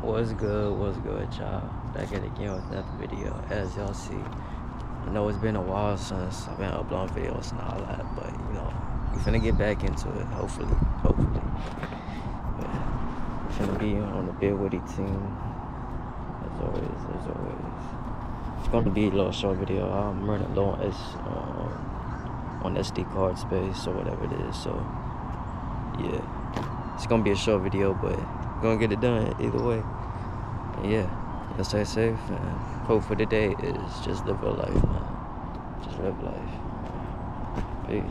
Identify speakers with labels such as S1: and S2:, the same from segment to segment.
S1: What's good, y'all? Back at it again with another video. As y'all see, I know it's been a while since I've been uploading videos and all that, but you know, we finna get back into it, hopefully. But we finna be on the Big Woody team, as always. It's gonna be a little short video. I'm running low on SD card space or whatever it is, so yeah. It's gonna be a short video, but we're gonna get it done either way. And yeah, let's stay safe, and hope for today is just live your life, man. Just live life. Peace.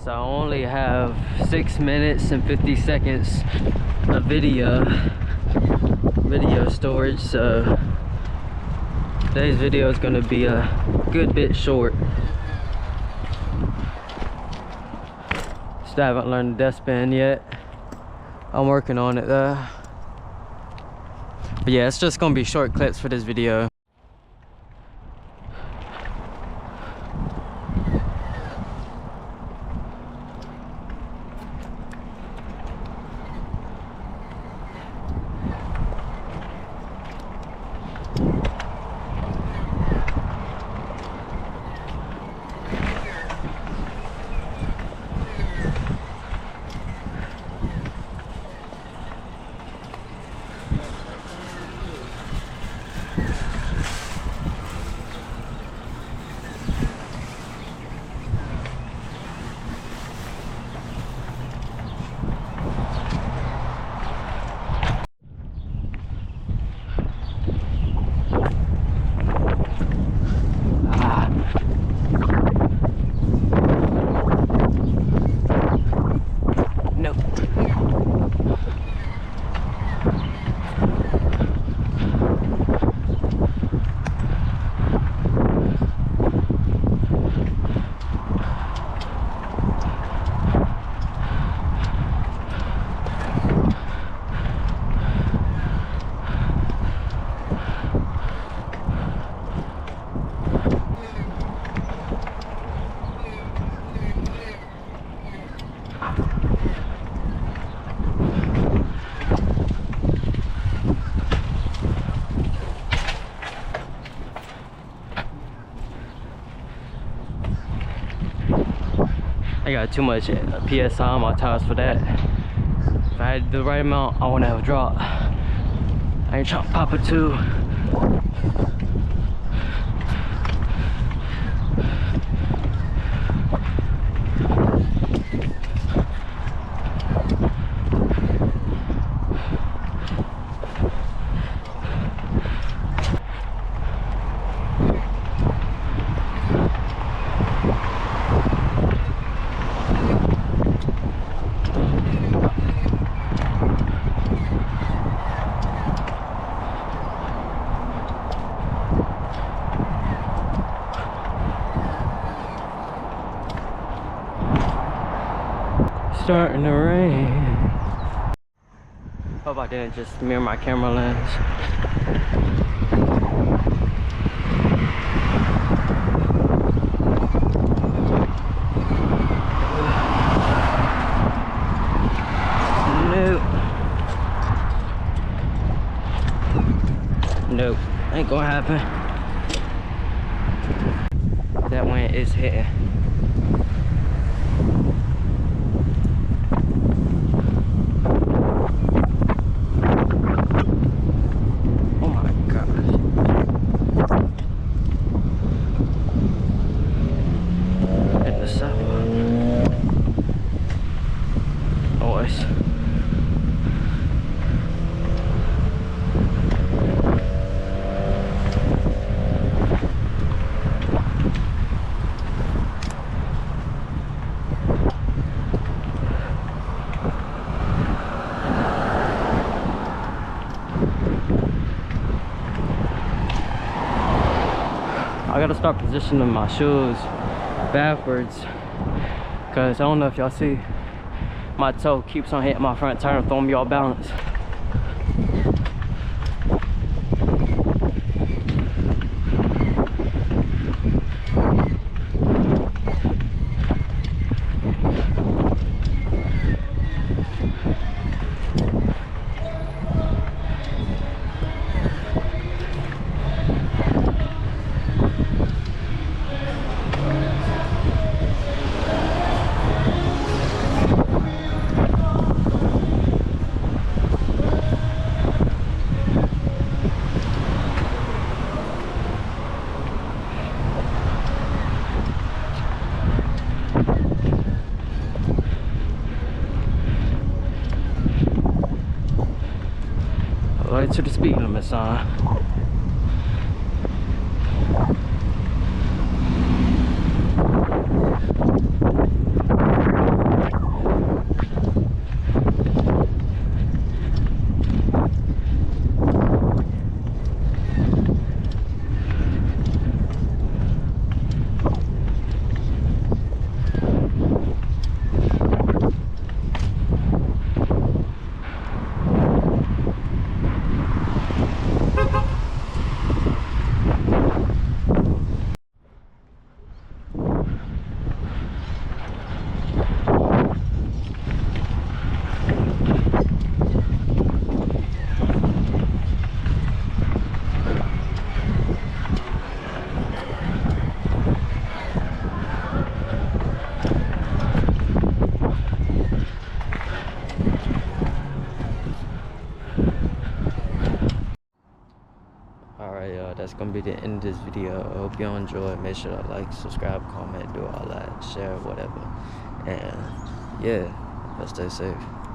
S1: So I only have 6 minutes and 50 seconds of video storage, so today's video is gonna be a good bit short. Still haven't learned the deathspin yet. I'm working on it though. But yeah, it's just gonna be short clips for this video. I got too much PSI on my tires for that. If I had the right amount, I wouldn't have a drop. I ain't trying to pop it too. Starting to rain. Hope I didn't just mirror my camera lens. Nope, ain't gonna happen. That wind is hitting. I gotta start positioning my shoes backwards, because I don't know if y'all see, my toe keeps on hitting my front tire and throwing me off balance. Right to the speed limit sign. Alright, y'all, that's gonna be the end of this video. I hope y'all enjoyed. Make sure to like, subscribe, comment, do all that, share, whatever. And yeah, let's stay safe.